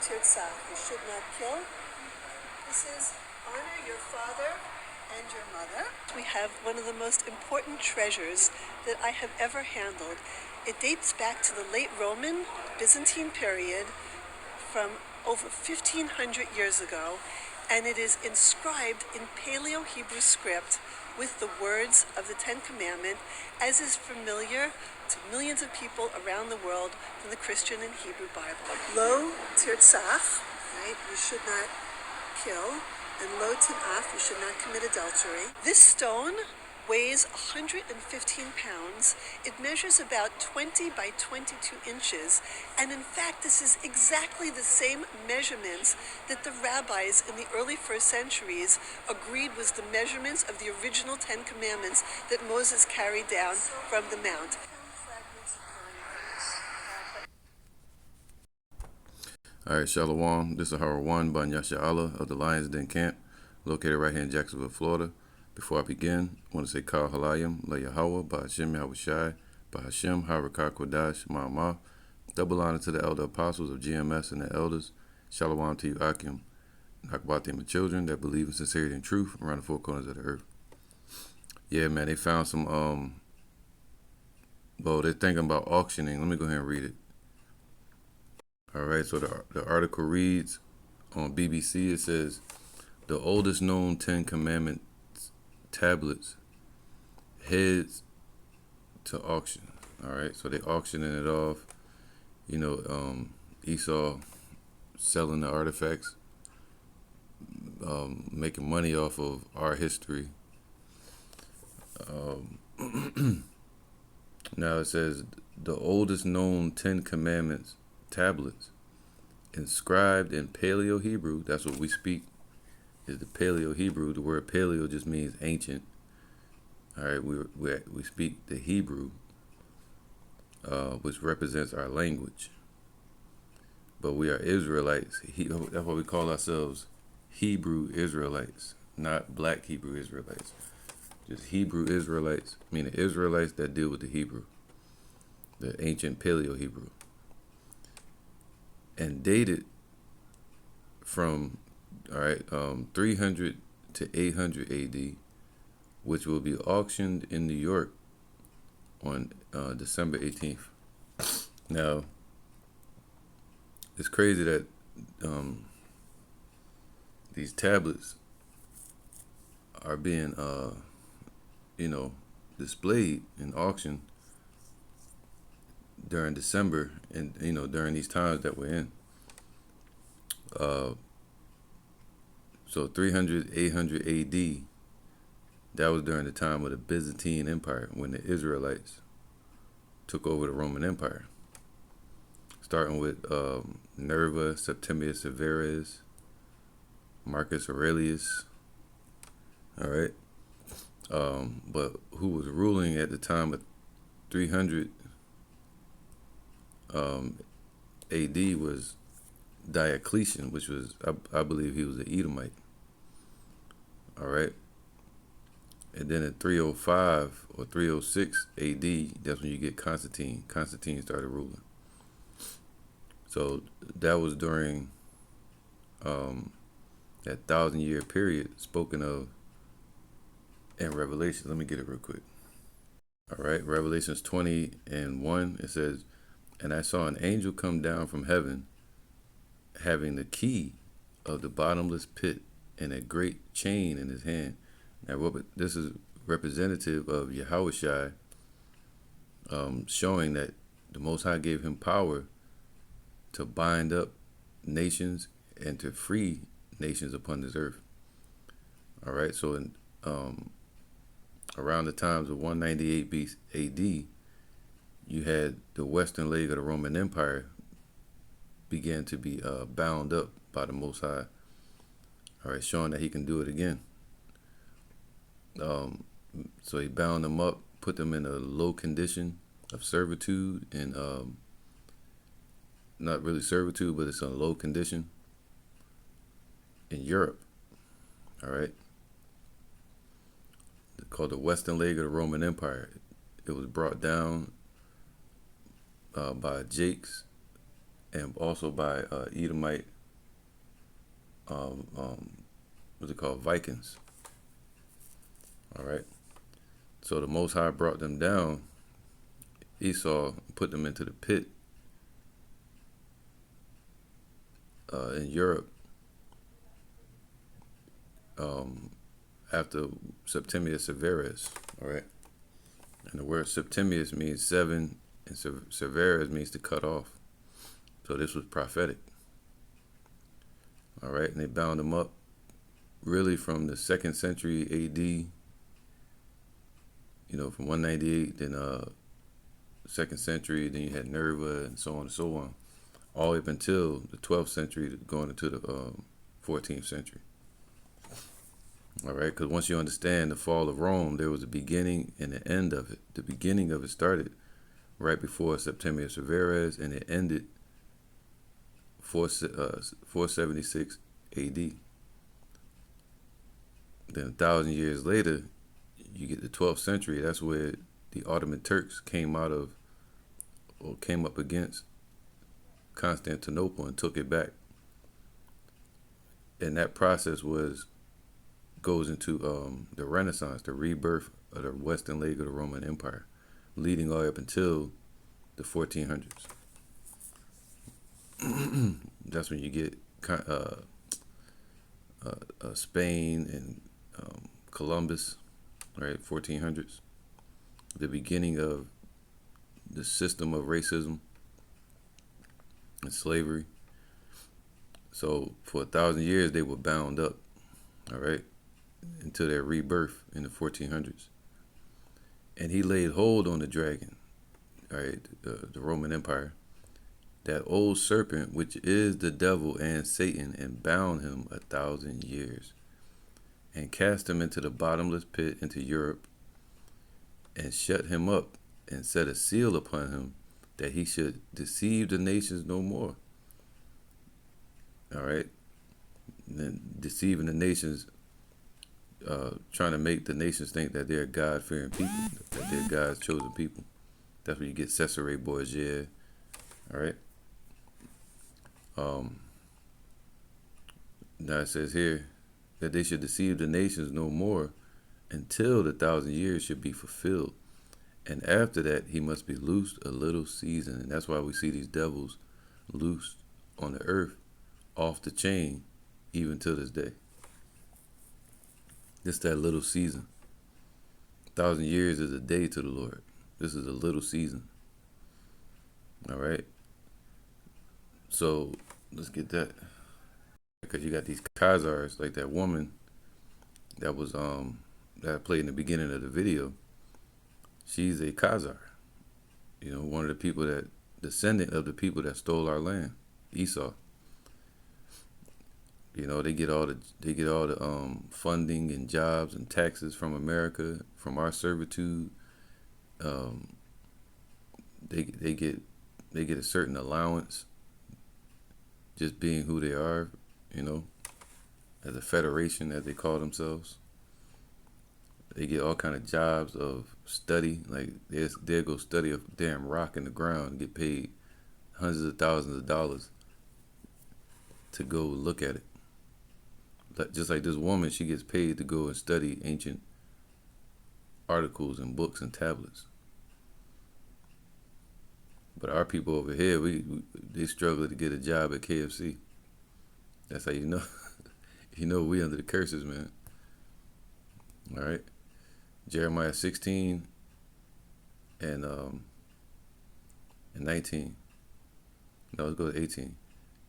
tirzah. You should not kill. This is honor your father and your mother. We have one of the most important treasures that I have ever handled. It dates back to the late Roman Byzantine period from over 1500 years ago, and it is inscribed in Paleo Hebrew script with the words of the Ten Commandment, as is familiar to millions of people around the world from the Christian and Hebrew Bible. Lo tirzah, right? You should not kill, and lo tinaf, you should not commit adultery. This stone weighs 115 pounds. It measures about 20 by 22 inches. And in fact, this is exactly the same measurements that the rabbis in the early first centuries agreed was the measurements of the original Ten Commandments that Moses carried down from the Mount. All right, Shalom. This is Howard One by Yasha Allah of the Lions Den Camp, located right here in Jacksonville, Florida. Before I begin, I want to say Kal Halayim, La Yahweh, Ba Hashem Yahushai, Ba Hashem Harakah Kodash, Ma'amah. Double honor to the elder apostles of GMS and the elders. Shalom to you, Akim, Nakbatim, and children that believe in sincerity and truth around the four corners of the earth. Yeah, man, they found some, they're thinking about auctioning. Let me go ahead and read it. All right, so the article reads on BBC, it says, the oldest known Ten Commandments tablets heads to auction. All right, so they auctioning it off. You know, Esau selling the artifacts, making money off of our history. Now it says the oldest known Ten Commandments tablets inscribed in Paleo Hebrew, that's what we speak, is the Paleo Hebrew. The word Paleo just means ancient. All right, we speak the Hebrew, which represents our language. But we are Israelites. That's why we call ourselves Hebrew Israelites, not Black Hebrew Israelites. Just Hebrew Israelites, meaning Israelites that deal with the Hebrew, the ancient Paleo Hebrew. And dated from 300 to 800 AD, which will be auctioned in New York on December 18th. Now, it's crazy that these tablets are being, displayed in auction during December and, during these times that we're in. So 300, 800 AD, that was during the time of the Byzantine Empire when the Israelites took over the Roman Empire. Starting with Nerva, Septimius Severus, Marcus Aurelius, all right? But who was ruling at the time of 300 AD was Diocletian, which was, I believe he was an Edomite. All right. And then in 305 or 306 AD, that's when you get Constantine. Constantine started ruling. So that was during that 1,000-year period spoken of in Revelation. Let me get it real quick. All right. Revelations 20:1, it says, and I saw an angel come down from heaven, having the key of the bottomless pit and a great chain in his hand. Now, this is representative of Yahushai, showing that the Most High gave him power to bind up nations and to free nations upon this earth. All right, so in around the times of 198 AD, you had the western leg of the Roman Empire began to be bound up by the Most High. All right, showing that he can do it again. So he bound them up, put them in a low condition of servitude, and not really servitude, but it's a low condition in Europe. All right, called the western leg of the Roman Empire. It was brought down by Jakes and also by Edomite, what's it called, Vikings. All right. So the Most High brought them down. Esau put them into the pit in Europe after Septimius Severus. All right. And the word Septimius means 7, and Severus means to cut off. So this was prophetic. All right. And they bound them up really from the 2nd century AD, from 198, then 2nd century, then you had Nerva, and so on and so on, all the way up until the 12th century, going into the 14th century. All right, because once you understand the fall of Rome, there was a beginning and an end of it. The beginning of it started right before Septimius Severus, and it ended 476 AD. Then 1,000 years later, you get the 12th century. That's where the Ottoman Turks came up against Constantinople and took it back. And that process goes into the Renaissance, the rebirth of the western leg of the Roman Empire, leading all the way up until the 1400s. That's when you get Spain and Columbus, right? 1400s, the beginning of the system of racism and slavery. So for 1,000 years they were bound up, all right, until their rebirth in the 1400s. And he laid hold on the dragon, all right, the Roman Empire, that old serpent, which is the devil and Satan, and bound him 1,000 years, and cast him into the bottomless pit into Europe, and shut him up, and set a seal upon him, that he should deceive the nations no more. All right, and then deceiving the nations, trying to make the nations think that they're God-fearing people, that they're God's chosen people. That's where you get Cesare Borgia. All right. Now it says here that they should deceive the nations no more until the 1,000 years should be fulfilled. And after that, he must be loosed a little season. And that's why we see these devils loosed on the earth, off the chain, even to this day. Just that little season. 1,000 years is a day to the Lord. This is a little season. All right. So let's get that. Because you got these Khazars, like that woman that was that I played in the beginning of the video. She's a Khazar. One of the people descendant of the people that stole our land, Esau. They get all the funding and jobs and taxes from America, from our servitude. They get a certain allowance, just being who they are, as a federation, as they call themselves. They get all kind of jobs of study, like they'll go study a damn rock in the ground and get paid hundreds of thousands of dollars to go look at it. Just like this woman, she gets paid to go and study ancient articles and books and tablets. But our people over here, they struggle to get a job at KFC. That's how you know. We under the curses, man. All right. Jeremiah 16 and 19. No, let's go to 18.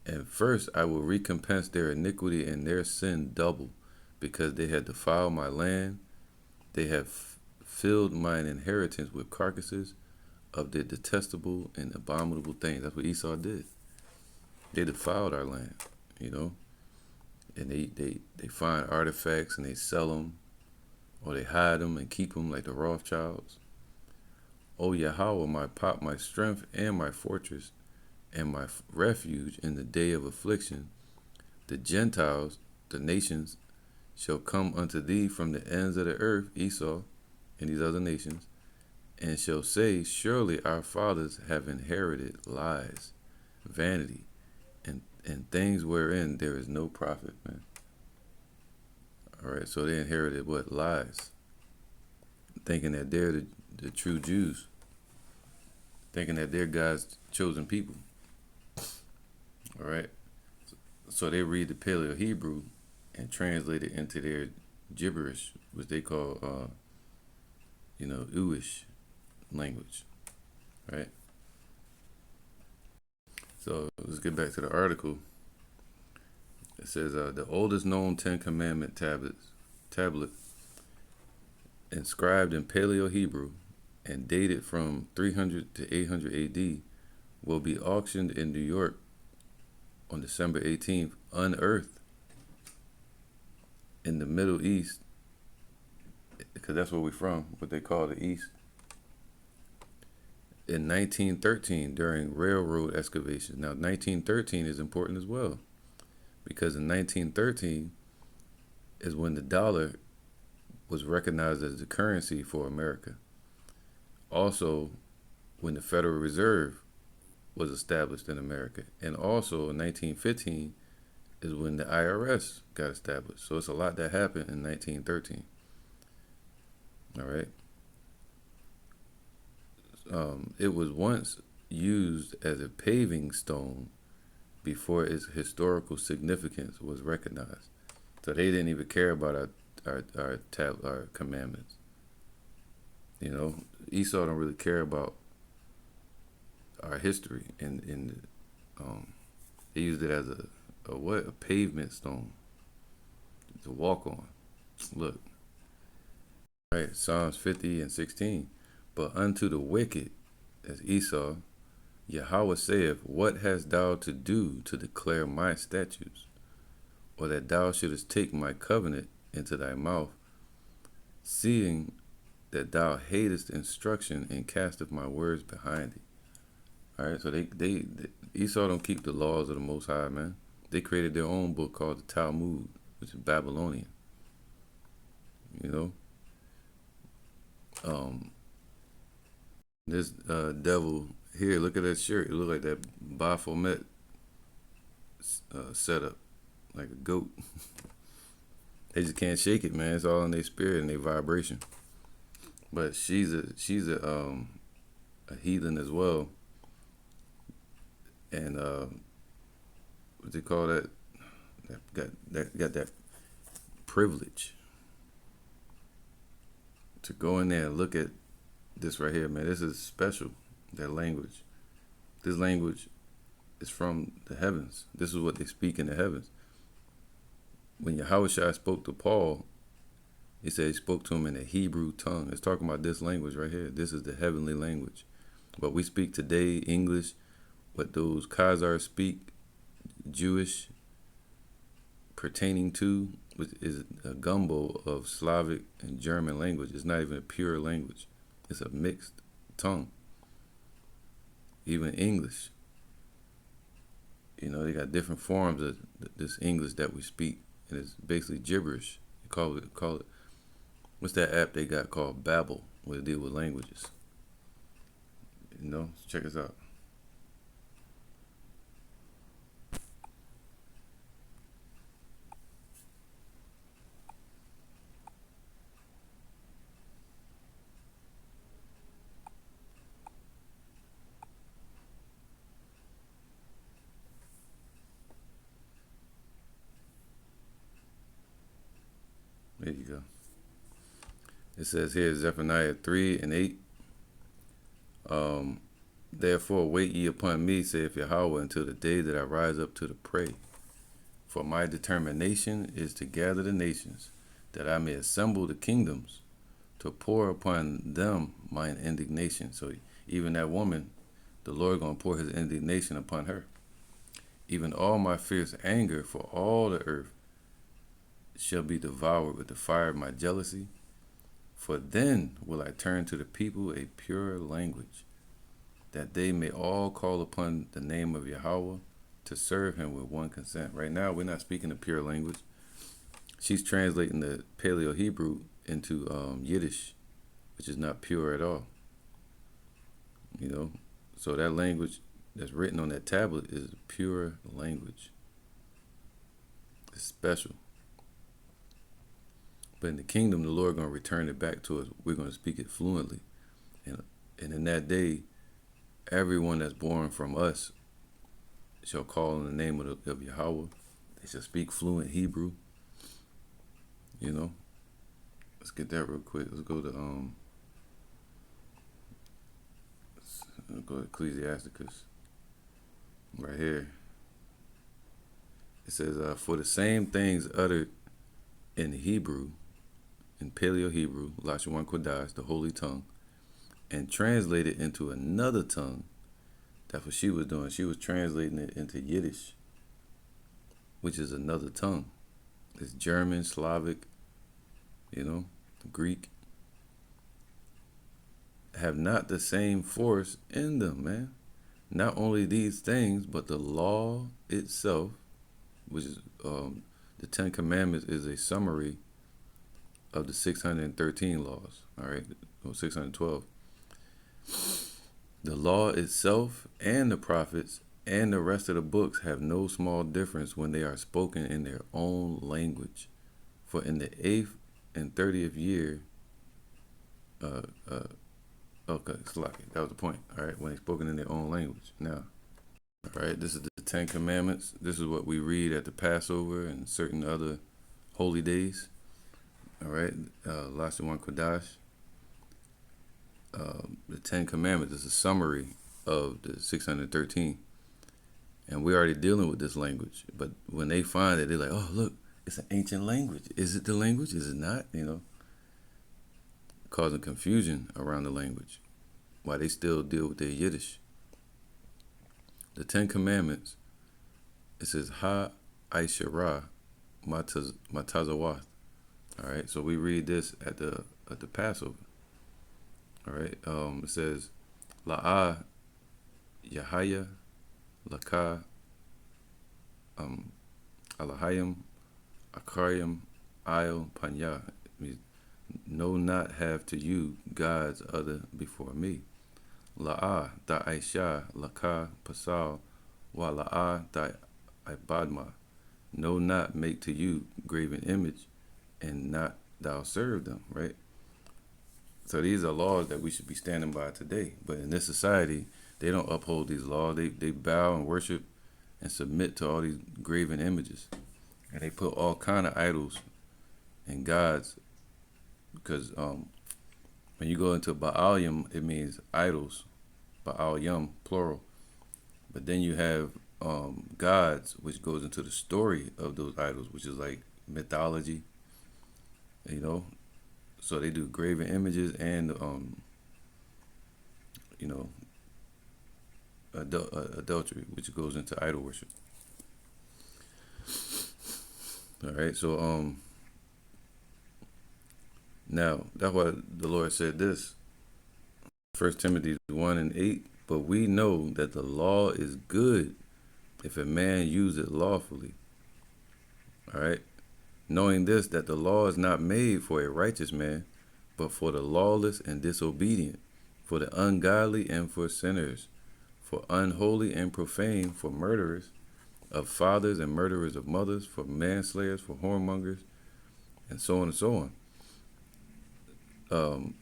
And first I will recompense their iniquity and their sin double, because they had defiled my land. They have filled mine inheritance with carcasses of their detestable and abominable things. That's what Esau did. They defiled our land, and they find artifacts and they sell them, or they hide them and keep them like the Rothschilds. O Yahweh, my strength and my fortress, and my refuge in the day of affliction, the Gentiles, the nations, shall come unto thee from the ends of the earth, Esau, and these other nations, and shall say, surely our fathers have inherited lies, vanity, and things wherein there is no profit, man. All right, so they inherited what? Lies, thinking that they're the true Jews, thinking that they're God's chosen people. All right, so they read the Paleo Hebrew and translate it into their gibberish, which they call, Uish language, right? So let's get back to the article. It says the oldest known Ten Commandment tablet inscribed in Paleo Hebrew and dated from 300 to 800 AD will be auctioned in New York on December 18th, unearthed in the Middle East, because that's where we're from, what they call the East. In 1913, during railroad excavations. Now, 1913 is important as well, because in 1913 is when the dollar was recognized as the currency for America. Also, when the Federal Reserve was established in America. And also in 1915 is when the IRS got established. So it's a lot that happened in 1913. All right. It was once used as a paving stone before its historical significance was recognized. So they didn't even care about our commandments. You know, Esau don't really care about our history, and they used it as a pavement stone to walk on. Look, right, Psalms 50 and 16. But unto the wicked, as Esau, Yahweh saith, what hast thou to do to declare my statutes, or that thou shouldest take my covenant into thy mouth, seeing that thou hatest instruction and casteth my words behind thee. All right, so they Esau don't keep the laws of the Most High, man. They created their own book called the Talmud, which is Babylonian. You know, this devil here. Look at that shirt. It look like that Baphomet setup, like a goat. They just can't shake it, man. It's all in their spirit and their vibration. But she's a heathen as well. And what they call that? That got that privilege to go in there and look at this right here, man. This is special. That language. This language is from the heavens. This is what they speak in the heavens. When Yahushua spoke to Paul, he said he spoke to him in the Hebrew tongue. It's talking about this language right here. This is the heavenly language. But we speak today English. What those Khazars speak, Jewish, pertaining to, which is a gumbo of Slavic and German language. It's not even a pure language. It's a mixed tongue. Even English. You know, they got different forms of this English that we speak. And it's basically gibberish. You call it, what's that app they got called Babbel, where they deal with languages. You know, check us out. There you go. It says here, Zephaniah 3 and 8. Therefore wait ye upon me, saith Yahweh, until the day that I rise up to the prey. For my determination is to gather the nations, that I may assemble the kingdoms, to pour upon them mine indignation. So even that woman, the Lord going to pour his indignation upon her. Even all my fierce anger for all the earth shall be devoured with the fire of my jealousy. For then will I turn to the people a pure language, that they may all call upon the name of Yahweh to serve him with one consent. Right now, we're not speaking a pure language. She's translating the Paleo Hebrew into Yiddish, which is not pure at all. You know, so that language that's written on that tablet is pure language. It's special. But in the kingdom, the Lord going to return it back to us. We're going to speak it fluently. And in that day, everyone that's born from us shall call on the name of Yahweh. They shall speak fluent Hebrew. You know, let's get that real quick. Let's go to Ecclesiasticus right here. It says, for the same things uttered in Hebrew, in Paleo Hebrew, Lashawan Kodash, the holy tongue, and translated into another tongue. That's what she was doing. She was translating it into Yiddish, which is another tongue. It's German, Slavic, Greek. Have not the same force in them, man. Not only these things, but the law itself, which is the 10 Commandments, is a summary of the 613 laws, all right, or 612. The law itself and the prophets and the rest of the books have no small difference when they are spoken in their own language. For in the 8th and 30th year, okay, Slaki, that was the point, all right, when they're spoken in their own language. Now, all right, this is the 10 Commandments. This is what we read at the Passover and certain other holy days. All right, Lashawan Kodash. The 10 Commandments is a summary of the 613. And we're already dealing with this language. But when they find it, they're like, oh, look, it's an ancient language. Is it the language? Is it not? Causing confusion around the language. Why they still deal with their Yiddish. The 10 Commandments, it says, Ha Aishara Matazawath. All right, so we read this at the Passover. All right, it says, La'ah Yahaya Laka Alahayim Akariam Ayel Panya. Means, no, not have to you gods other before me. La'ah da Aisha Laka Pasal Wa La'ah da Ibadma. No, not make to you graven image and not thou serve them, right? So these are laws that we should be standing by today. But in this society, they don't uphold these laws. They bow and worship and submit to all these graven images. And they put all kind of idols and gods. Because when you go into Baalim, it means idols. Baalim, plural. But then you have gods, which goes into the story of those idols, which is like mythology. So they do graven images and adultery, which goes into idol worship. All right, so now that's why the Lord said this. 1 Timothy 1:8. But we know that the law is good if a man use it lawfully. All right. Knowing this, that the law is not made for a righteous man, but for the lawless and disobedient, for the ungodly and for sinners, for unholy and profane, for murderers of fathers and murderers of mothers, for manslayers, for whoremongers, and so on and so on.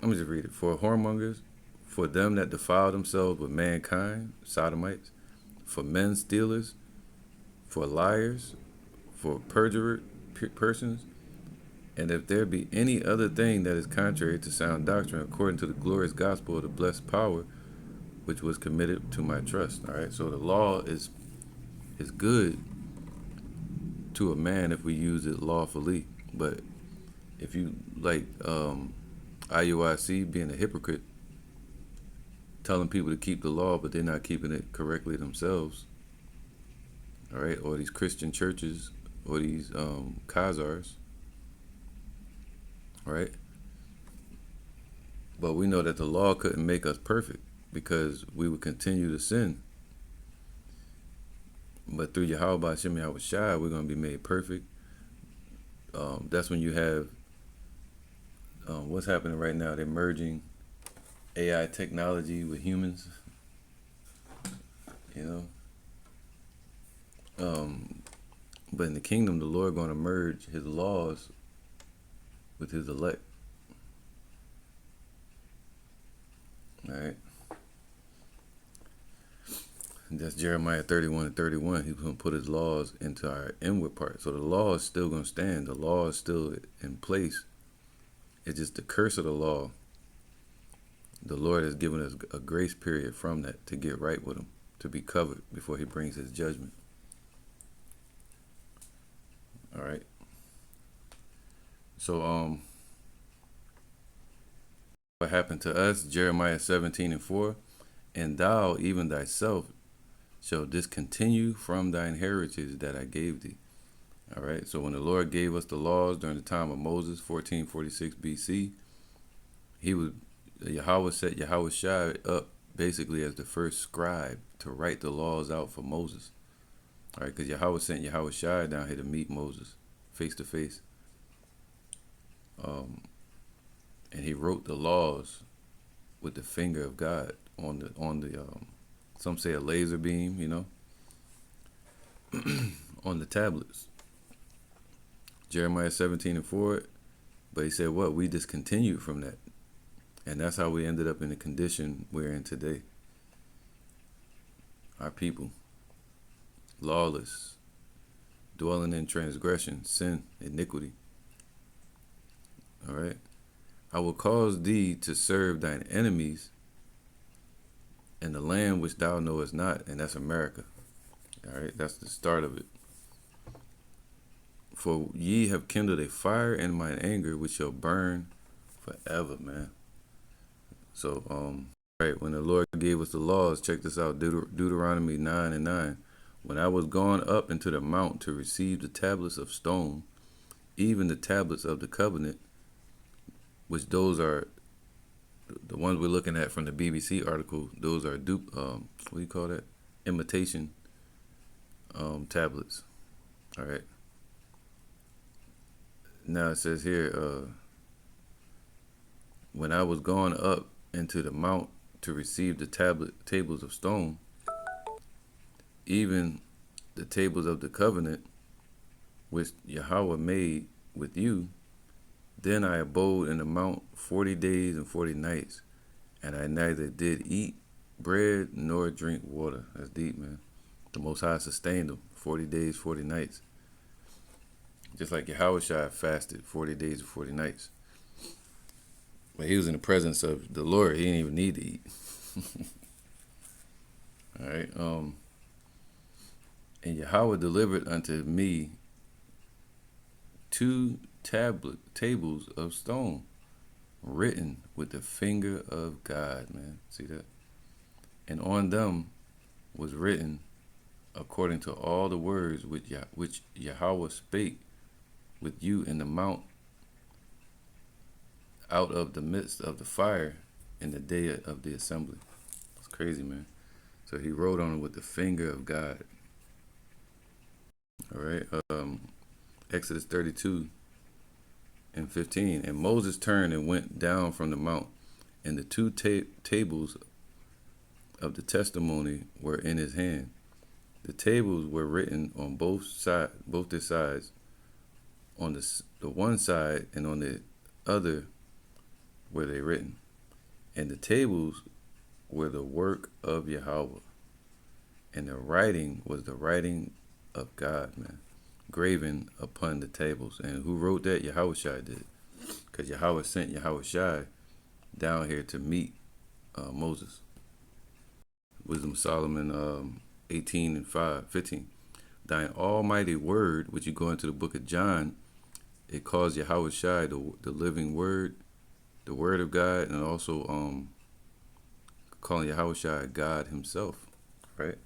Let me just read it. For whoremongers, for them that defile themselves with mankind, sodomites, for men stealers, for liars, for perjured persons, and if there be any other thing that is contrary to sound doctrine, according to the glorious gospel of the blessed power, which was committed to my trust. All right, so the law is good to a man if we use it lawfully, but if you like IUIC being a hypocrite, telling people to keep the law, but they're not keeping it correctly themselves. All right, or these Christian churches, or these Khazars, right? But we know that the law couldn't make us perfect because we would continue to sin. But through Yahweh Hashem Yahweh Shai, we're going to be made perfect. That's when you have what's happening right now. They're merging AI technology with humans. you know. But in the kingdom, the Lord going to merge his laws with his elect. All right. And that's Jeremiah 31 and 31. He's going to put his laws into our inward part. So the law is still going to stand. The law is still in place. It's just the curse of the law. The Lord has given us a grace period from that to get right with him, to be covered before he brings his judgment. All right. So, what happened to us? Jeremiah 17 and 4. And thou, even thyself, shall discontinue from thine heritage that I gave thee. All right. So when the Lord gave us the laws during the time of Moses, 1446 BC, Yahweh set Yahweh Shai up basically as the first scribe to write the laws out for Moses. All right, because Yahweh sent Yahweh Shai down here to meet Moses face to face. And he wrote the laws with the finger of God on the some say a laser beam, on the tablets. Jeremiah 17 and 4. But he said what? We discontinued from that. And that's how we ended up in the condition we're in today. Our people, lawless, dwelling in transgression, sin, iniquity. All right. I will cause thee to serve thine enemies in the land which thou knowest not, and that's America. All right, that's the start of it. For ye have kindled a fire in mine anger, which shall burn forever, man. So, right, when the Lord gave us the laws, check this out, Deuteronomy 9 and 9. When I was gone up into the mount to receive the tablets of stone, even the tablets of the covenant, which those are the ones we're looking at from the BBC article, those are what do you call that? Imitation tablets. All right. Now it says here, when I was gone up into the mount to receive the tables of stone, even the tables of the covenant, which Yahweh made with you, then I abode in the mount 40 days and 40 nights, and I neither did eat bread nor drink water. That's deep, man. The Most High sustained them 40 days, 40 nights. Just like Yahweh Shai fasted 40 days and 40 nights. But he was in the presence of the Lord. He didn't even need to eat. All right. And Yahweh delivered unto me 2 tables of stone, written with the finger of God, man. See that? And on them was written, according to all the words which Yahweh spake with you in the mount, out of the midst of the fire in the day of the assembly. It's crazy, man. So he wrote on it with the finger of God. All right. Exodus 32 and 15. And Moses turned and went down from the mount, and the 2 tables of the testimony were in his hand. The tables were written on both their sides, on the one side and on the other were they written. And the tables were the work of Yahweh, and the writing was the writing of God, man, graven upon the tables. And who wrote that? Yahweh Shai did, because Yahweh sent Yahweh Shai down here to meet Moses. Wisdom of Solomon 18 and 15. Thine almighty word, which you go into the book of John, it calls Yahweh Shai the living word, the word of God, and also calling Yahweh Shai God himself, right?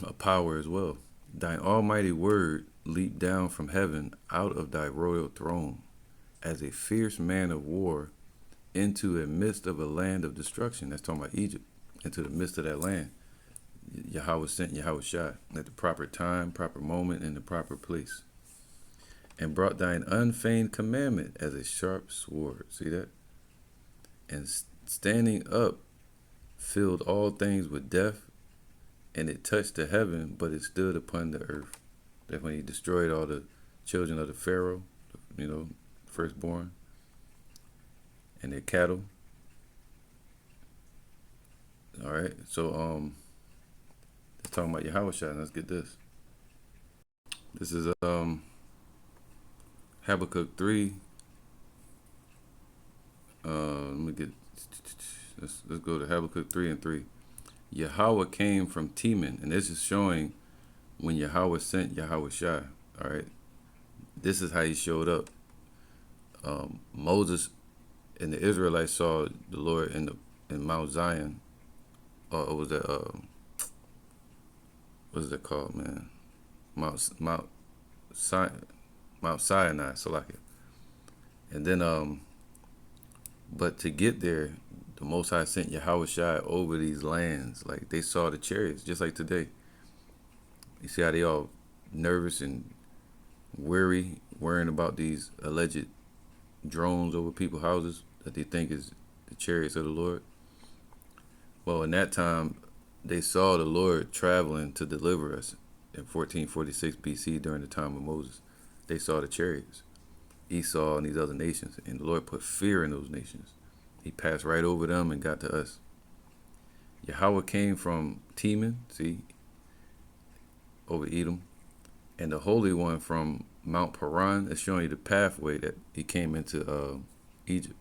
A power as well. Thine almighty word leaped down from heaven out of thy royal throne as a fierce man of war into the midst of a land of destruction. That's talking about Egypt. Into the midst of that land. Yahweh sent Yahweh Shai at the proper time, proper moment, in the proper place. And brought thine unfeigned commandment as a sharp sword. See that? And standing up filled all things with death, and it touched the heaven, but it stood upon the earth. That when he destroyed all the children of the Pharaoh, firstborn, and their cattle. All right, so let's talk about Yahushua. Let's get this. This is Habakkuk 3. Let's go to Habakkuk 3 and 3. Yahweh came from Teman, and this is showing when Yahweh sent Yahushua. All right, this is how he showed up. Moses and the Israelites saw the Lord in Mount Zion. Or was that what is that called, man? Mount Sinai, Salakia. And then but to get there, the Most High sent Yahushua over these lands. Like they saw the chariots, just like today. You see how they all nervous and weary, worrying about these alleged drones over people's houses that they think is the chariots of the Lord. Well, in that time, they saw the Lord traveling to deliver us in 1446 BC during the time of Moses. They saw the chariots, Esau and these other nations, and the Lord put fear in those nations. He passed right over them and got to us. Yahweh came from Teman, see, over Edom, and the Holy One from Mount Paran is showing you the pathway that he came into Egypt.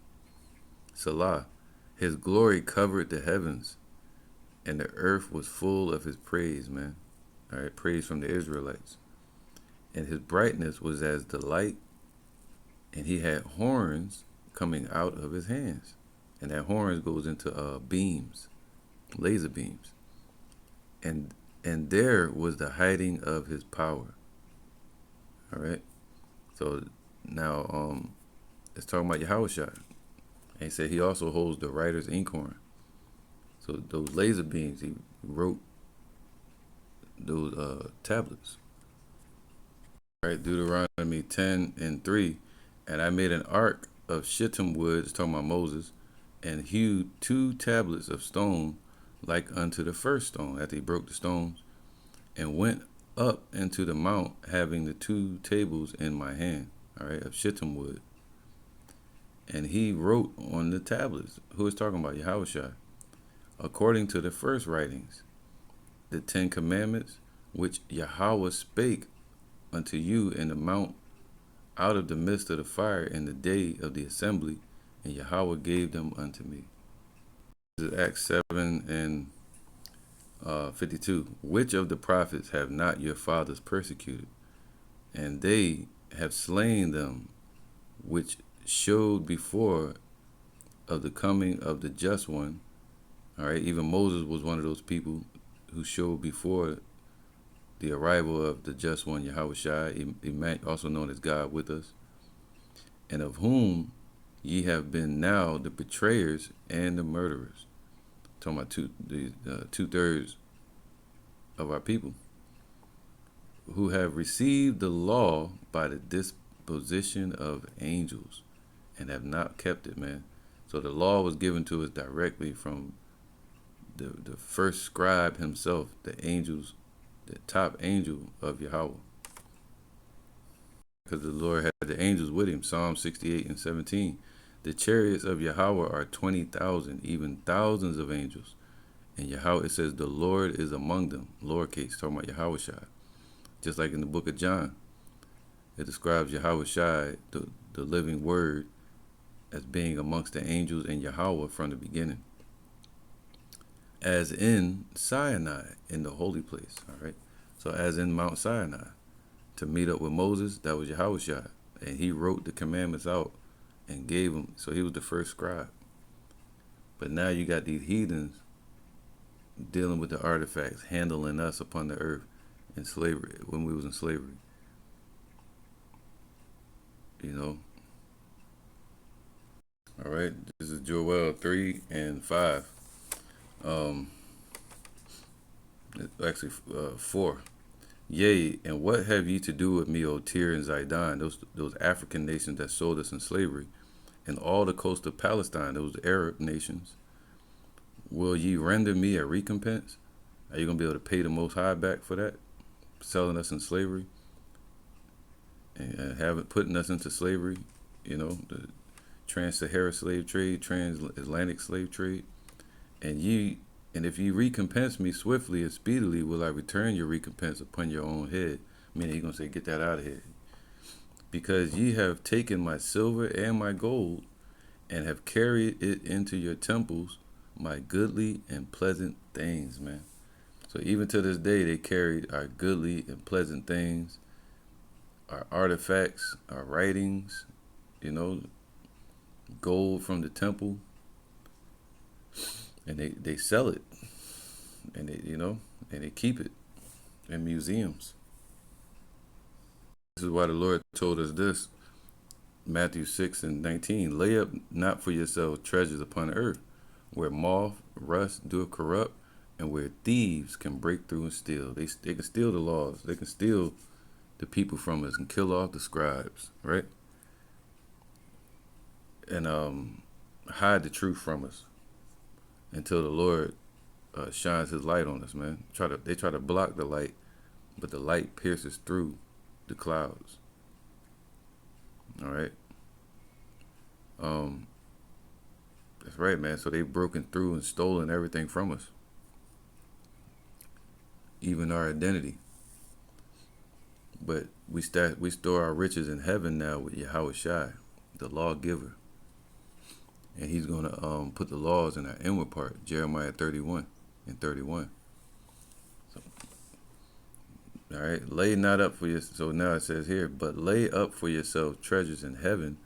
Salah, his glory covered the heavens, and the earth was full of his praise, man. All right, praise from the Israelites. And his brightness was as the light, and he had horns coming out of his hands. And that horns goes into beams, laser beams. And there was the hiding of his power. All right. So now let's talk about Yahushua. And he said he also holds the writer's inkhorn. So those laser beams, he wrote those tablets. All right, Deuteronomy 10 and 3. And I made an ark of shittim wood, it's talking about Moses, and hewed 2 tablets of stone like unto the first stone, after he broke the stones, and went up into the mount, having the 2 tables in my hand, all right, of shittim wood. And he wrote on the tablets, who is talking about Yahushua, according to the first writings, the 10 commandments, which Yahweh spake unto you in the mount out of the midst of the fire in the day of the assembly, and Yahweh gave them unto me. This is Acts 7 and 52. Which of the prophets have not your fathers persecuted? And they have slain them, which showed before of the coming of the just one. All right, even Moses was one of those people who showed before the arrival of the just one, Yahushua, also known as God with us, and of whom ye have been now the betrayers and the murderers. Talking about 2/3 of our people, who have received the law by the disposition of angels and have not kept it, man. So the law was given to us directly from the first scribe himself, the top angel of Yahweh. Because the Lord had the angels with him, Psalm 68 and 17. The chariots of Yahweh are 20,000, even thousands of angels. And Yahweh, it says, the Lord is among them, lowercase, talking about Yahushua. Just like in the book of John, it describes Yahushua, the living word, as being amongst the angels and Yahweh from the beginning. As in Sinai, in the holy place, all right? So as in Mount Sinai, to meet up with Moses, that was Yahushua. And he wrote the commandments out and gave them, so he was the first scribe. But now you got these heathens dealing with the artifacts, handling us upon the earth in slavery, when we was in slavery. You know? All right, this is Joel 3 and 5. Actually, 4. Yea, and what have ye to do with me, O Tyre and Zidon, those African nations that sold us in slavery, and all the coast of Palestine, those Arab nations? Will ye render me a recompense? Are you going to be able to pay the Most High back for that? Selling us in slavery and putting us into slavery, the trans-Sahara slave trade, trans-Atlantic slave trade. And if ye recompense me swiftly and speedily, will I return your recompense upon your own head. Meaning he's going to say, get that out of here. Because ye have taken my silver and my gold, and have carried it into your temples, my goodly and pleasant things, man. So even to this day, they carried our goodly and pleasant things, our artifacts, our writings, gold from the temple, and they sell it, and they keep it in museums. This is why the Lord told us this, Matthew 6:19, lay up not for yourselves treasures upon earth, where moth, rust doeth corrupt, and where thieves can break through and steal. They can steal the laws. They can steal the people from us and kill off the scribes, right? And hide the truth from us until the Lord shines his light on us, man. They try to block the light, but the light pierces through the clouds. All right. That's right, man. So they've broken through and stolen everything from us, even our identity. But we store our riches in heaven now with Yahweh Shai, the lawgiver, and he's gonna put the laws in our inward part. Jeremiah 31:31. So, all right, lay not up for your. So now it says here, but lay up for yourself treasures in heaven,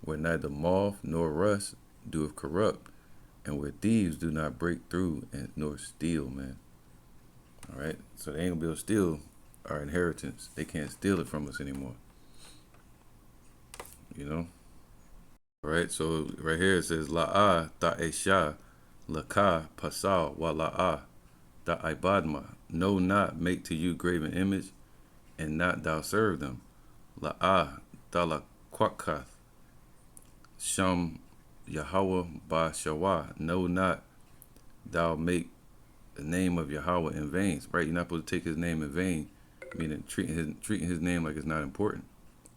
where neither moth nor rust doeth corrupt, and where thieves do not break through and nor steal, man. All right, so they ain't gonna be able to steal our inheritance. They can't steal it from us anymore. All right, so right here it says la'ah ta'esha laka pasal wa la'ah ta'ibadma. No, not make to you graven image, and not thou serve them. La'ah ta'laquakath sham Yahweh ba shawah. No, not thou make the name of Yahweh in vain. Right, you're not supposed to take his name in vain, meaning treating his name like it's not important,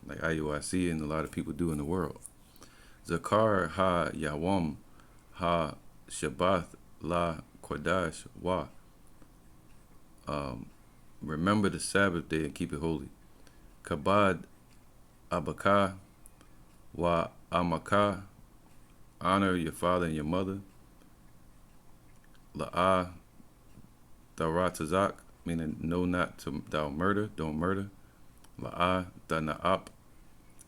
like IUIC and a lot of people do in the world. Zakar ha Yawam ha Shabbath la Kodash wa. Remember the Sabbath day and keep it holy. Kabad Abaka wa Amaka. Honor your father and your mother. La'ah Daratazak, meaning no, not to thou murder, don't murder. La'ah Dana'ap,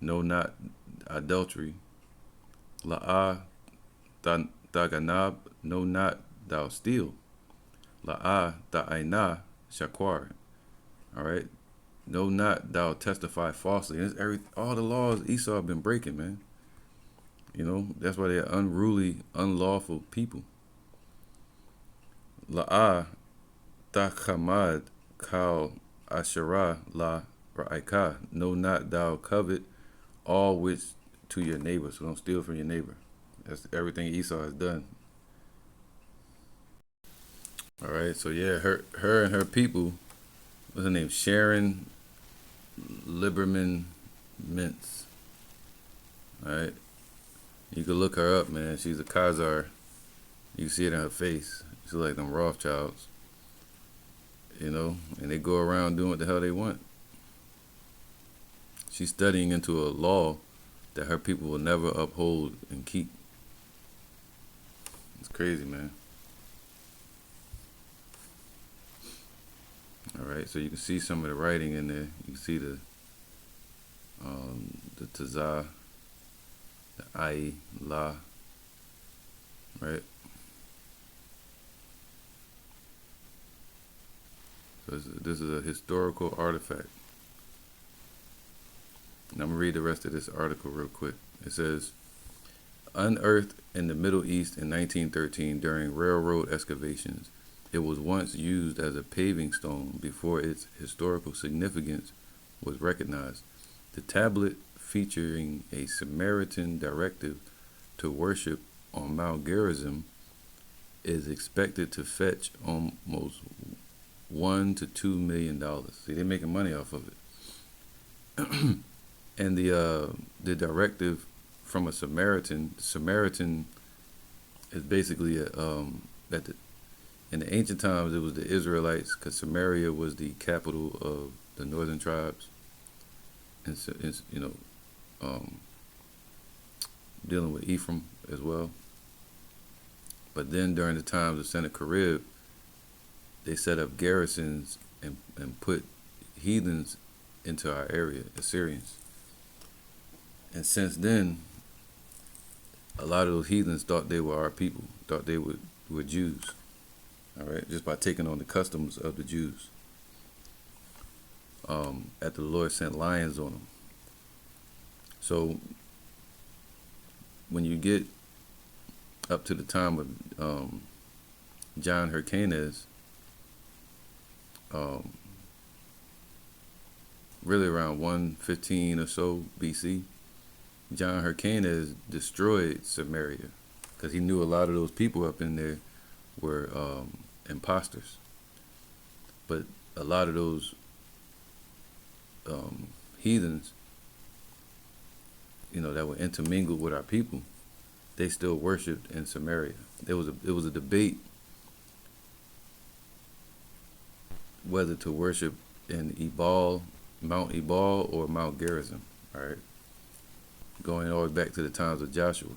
no, not adultery. La'ah Daganab, no, not thou steal. La'ah Da'aina Shakwar. All right. No, not thou testify falsely. And it's all the laws Esau have been breaking, man. That's why they're unruly, unlawful people. La'ah Tachamad Kal Asherah La Ra'ika. No, not thou covet all which to your neighbor. So don't steal from your neighbor. That's everything Esau has done. All right, so yeah, her and her people, what's her name? Sharon Lieberman Mintz. All right, you can look her up, man. She's a Khazar. You can see it in her face. She's like them Rothschilds, and they go around doing what the hell they want. She's studying into a law that her people will never uphold and keep. It's crazy, man. All right, so you can see some of the writing in there. You can see the Tazah, the Ai, La, right? So this is a historical artifact. And I'm going to read the rest of this article real quick. It says, unearthed in the Middle East in 1913 during railroad excavations, it was once used as a paving stone before its historical significance was recognized. The tablet, featuring a Samaritan directive to worship on Mount Gerizim, is expected to fetch almost $1 to $2 million. See, they're making money off of it. And the directive from a Samaritan. Samaritan is basically in the ancient times it was the Israelites, because Samaria was the capital of the northern tribes, and so it's, dealing with Ephraim as well. But then during the times of Sennacherib, they set up garrisons and put heathens into our area, Assyrians. And since then, a lot of those heathens thought they were our people, thought they were Jews, all right, just by taking on the customs of the Jews. After the Lord sent lions on them. So when you get up to the time of John Hyrcanus, really around 115 or so BC, John Hyrcanus destroyed Samaria because he knew a lot of those people up in there were imposters. But a lot of those heathens, that were intermingled with our people, they still worshipped in Samaria. It was a debate whether to worship in Mount Ebal or Mount Gerizim, all right? Going all the way back to the times of Joshua.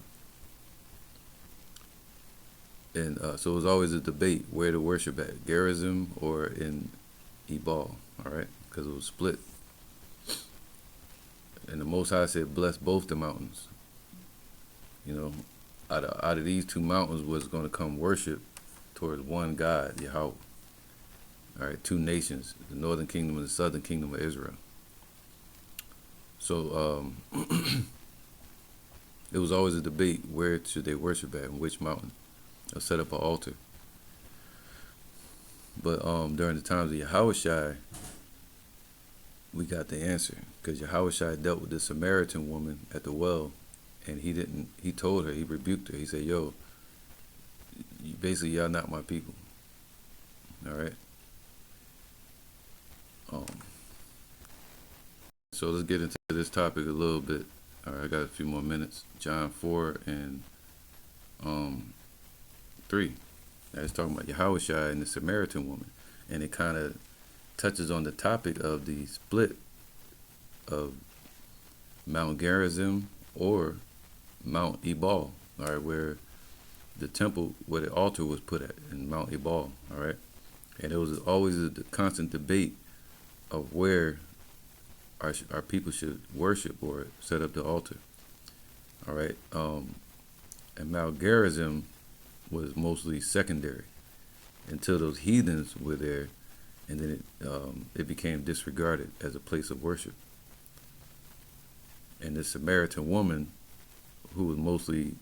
And so it was always a debate where to worship at, Gerizim or in Ebal, all right? Because it was split. And the Most High said, bless both the mountains. Out of these two mountains was going to come worship towards one God, Yahweh. All right, two nations, the northern kingdom and the southern kingdom of Israel. So it was always a debate, where should they worship at, and which mountain, or set up an altar. But during the times of Yahushua, we got the answer, because Yahushua dealt with the Samaritan woman at the well, and he told her, he rebuked her. He said, yo, basically, y'all not my people. All right. So let's get into this topic a little bit. All right, I got a few more minutes. John 4 and 3. That's talking about Yahushua and the Samaritan woman. And it kind of touches on the topic of the split of Mount Gerizim or Mount Ebal, all right, where the temple, where the altar was put at, in Mount Ebal, all right? And it was always a constant debate of where our people should worship or set up the altar, all right? And Mount Gerizim was mostly secondary until those heathens were there, and then it became disregarded as a place of worship. And the Samaritan woman, who was mostly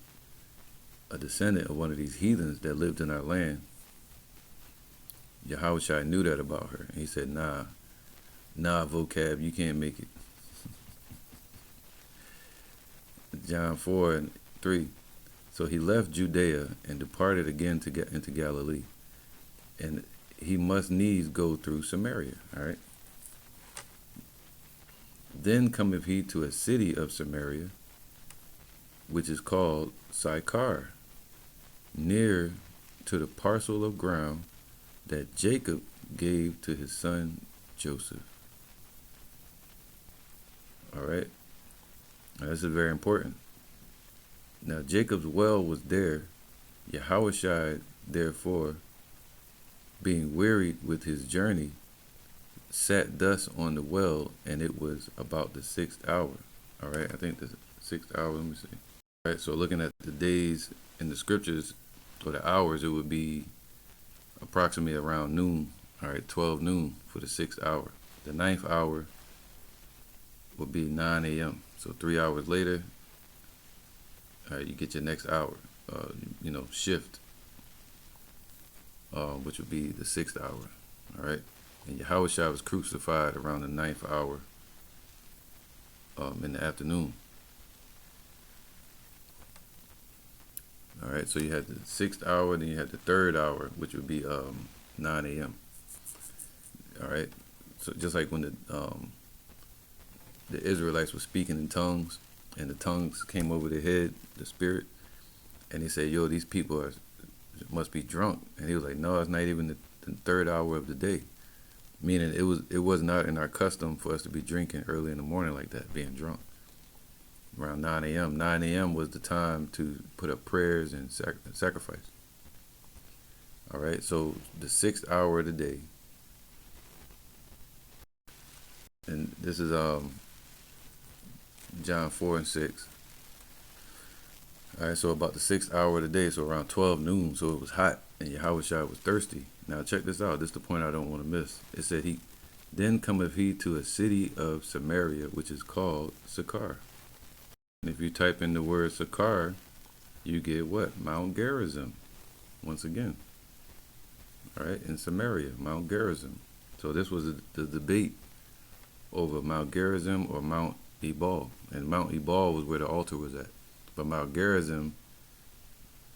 a descendant of one of these heathens that lived in our land, Yahushua knew that about her. And he said, nah, vocab, you can't make it. John 4 and 3. So he left Judea and departed again to get into Galilee. And he must needs go through Samaria, all right? Then cometh he to a city of Samaria, which is called Sychar, near to the parcel of ground that Jacob gave to his son Joseph. All right? Now, this is very important. Now, Jacob's well was there. Yahushua, therefore, being wearied with his journey, sat thus on the well, and it was about the 6th hour. All right, I think the 6th hour, let me see. All right, so looking at the days in the scriptures, or the hours, it would be approximately around noon. All right, 12 noon for the 6th hour. The 9th hour would be 9 a.m. So 3 hours later, all right, you get your next hour, shift, which would be the 6th hour. All right. And Yahushua was crucified around the 9th hour in the afternoon. All right, so you had the 6th hour, then you had the 3rd hour, which would be 9 a.m. All right, so just like when the Israelites were speaking in tongues, and the tongues came over their head, the spirit, and they said, "Yo, these people must be drunk," and he was like, "No, it's not even the 3rd hour of the day," meaning it was not in our custom for us to be drinking early in the morning like that, being drunk. Around 9 a.m. 9 a.m. was the time to put up prayers and sacrifice. All right, so the 6th hour of the day, and this is John 4 and 6. All right, so about the 6th hour of the day, so around 12 noon, so it was hot, and Yahushua was thirsty. Now check this out. This is the point I don't want to miss. It said then cometh he to a city of Samaria, which is called Sychar. And if you type in the word Sychar, you get what? Mount Gerizim, once again. All right, in Samaria, Mount Gerizim. So this was the debate over Mount Gerizim or Mount Ebal. And Mount Ebal was where the altar was at. But Mount Gerizim,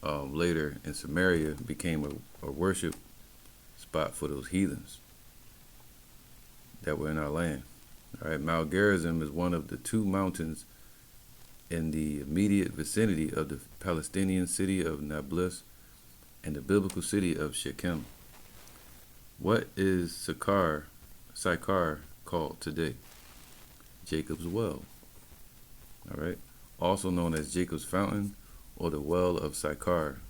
later in Samaria, became a worship spot for those heathens that were in our land. All right, Mount Gerizim is one of the 2 mountains in the immediate vicinity of the Palestinian city of Nablus and the biblical city of Shechem. What is Sychar called today? Jacob's well. All right, also known as Jacob's fountain or the well of Sychar.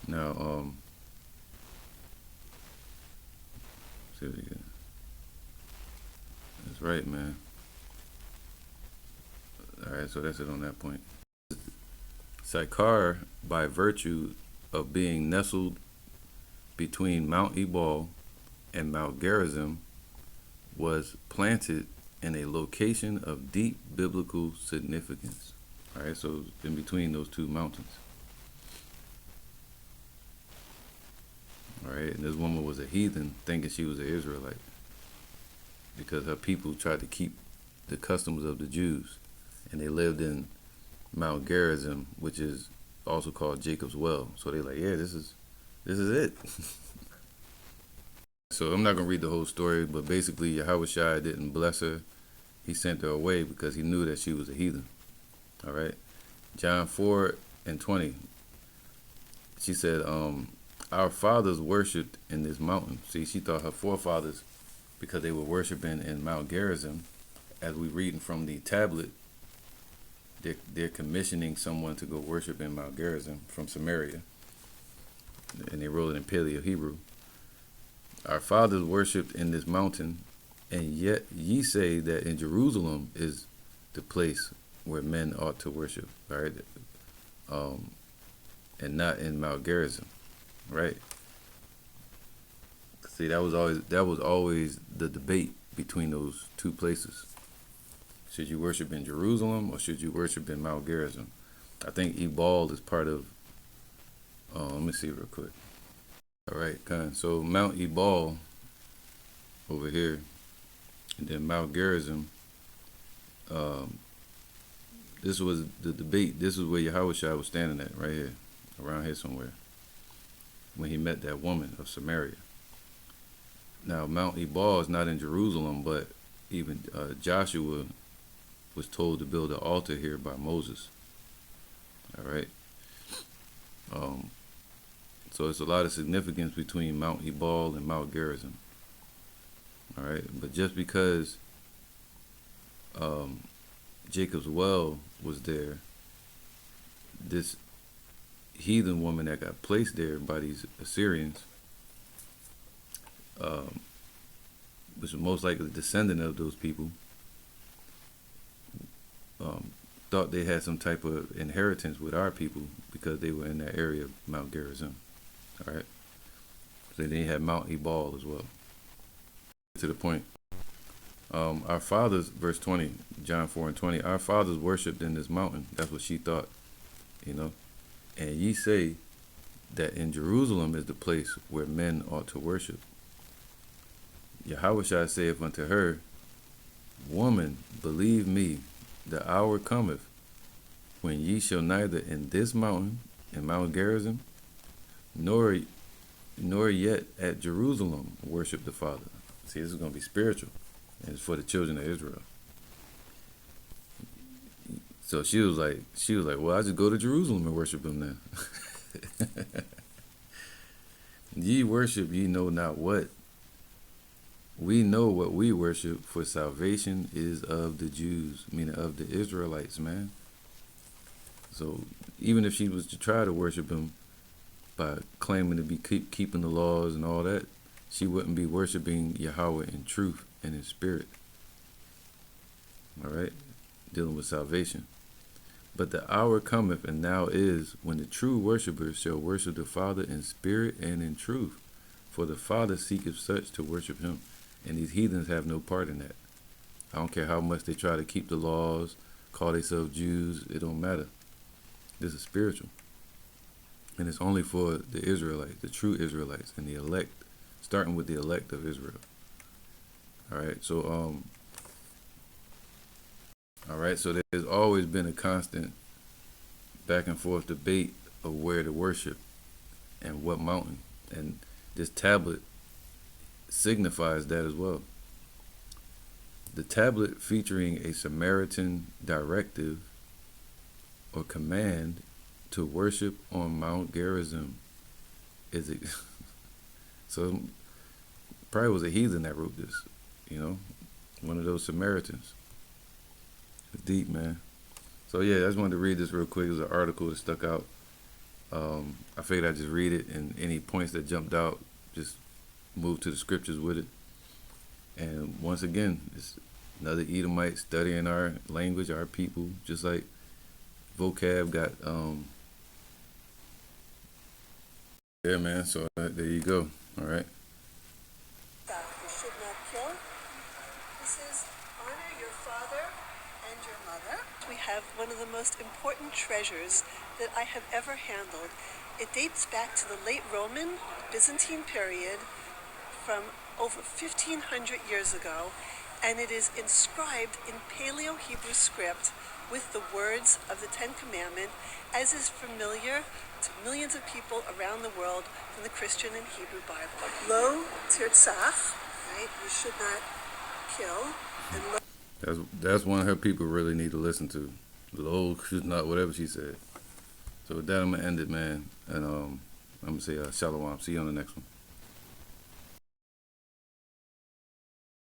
Now, see what again. That's right, man. All right, so that's it on that point. Sychar, by virtue of being nestled between Mount Ebal and Mount Gerizim, was planted in a location of deep biblical significance. All right, so in between those 2 mountains. All right, and this woman was a heathen, thinking she was an Israelite because her people tried to keep the customs of the Jews, and they lived in Mount Gerizim, which is also called Jacob's well. So they're like, yeah, this is it. So I'm not gonna read the whole story, but basically Yahushua didn't bless her. He sent her away because he knew that she was a heathen. All right, John 4 and 20. She said, our fathers worshipped in this mountain. See, she thought her forefathers, because they were worshiping in Mount Gerizim, as we reading from the tablet, they're commissioning someone to go worship in Mount Gerizim from Samaria, and they wrote it in Paleo Hebrew. Our fathers worshipped in this mountain, and yet ye say that in Jerusalem is the place where men ought to worship, right? And not in Mount Gerizim, right? See, that was always the debate between those 2 places. Should you worship in Jerusalem or should you worship in Mount Gerizim? I think Ebal is part of. Let me see real quick. All right, so Mount Ebal over here, and then Mount Gerizim. This was the debate. This is where Yahushua was standing at, right here, around here somewhere, when he met that woman of Samaria. Now, Mount Ebal is not in Jerusalem, but even Joshua was told to build an altar here by Moses. All right. So there's a lot of significance between Mount Ebal and Mount Gerizim. All right, but just because Jacob's well was there, this heathen woman that got placed there by these Assyrians, which was most likely a descendant of those people, thought they had some type of inheritance with our people because they were in that area of Mount Gerizim. All right, so they had Mount Ebal as well. To the point, our fathers, verse 20, John 4 and 20, our fathers worshipped in this mountain. That's what she thought, and ye say that in Jerusalem is the place where men ought to worship. Yahushua saith unto her, Woman, believe me, the hour cometh when ye shall neither in this mountain, in Mount Gerizim, nor yet at Jerusalem worship the Father. See, this is going to be spiritual, and it's for the children of Israel. So she was like, well, I just go to Jerusalem and worship him now. Ye worship ye know not what. We know what we worship, for salvation is of the Jews, meaning of the Israelites, man. So even if she was to try to worship him by claiming to be keeping the laws and all that, she wouldn't be worshiping Yahweh in truth and in spirit. All right? Dealing with salvation. But the hour cometh, and now is, when the true worshipers shall worship the Father in spirit and in truth. For the Father seeketh such to worship him. And these heathens have no part in that. I don't care how much they try to keep the laws, call themselves Jews, it don't matter. This is spiritual. And it's only for the Israelites, the true Israelites, and the elect, starting with the elect of Israel. Alright, so there's always been a constant back and forth debate of where to worship and what mountain. And this tablet signifies that as well. The tablet featuring a Samaritan directive or command to worship on Mount Gerizim is it. So probably was a heathen that wrote this, one of those Samaritans. It's deep, man. So yeah, I just wanted to read this real quick. It was an article that stuck out. I figured I'd just read it, and any points that jumped out, just move to the scriptures with it. And once again, it's another Edomite studying our language, our people, just like vocab got yeah, man. So there you go. All right. You should not kill. This is honor your father and your mother. We have one of the most important treasures that I have ever handled. It dates back to the late Roman, Byzantine period, from over 1,500 years ago, and it is inscribed in Paleo Hebrew script with the words of the Ten Commandment, as is familiar to millions of people around the world from the Christian and Hebrew Bible. Lo tirtzach, right? You should not kill. And that's one of her people really need to listen to. Lo should not, whatever she said. So with that, I'm gonna end it, man, and I'm gonna say shalom. See you on the next one.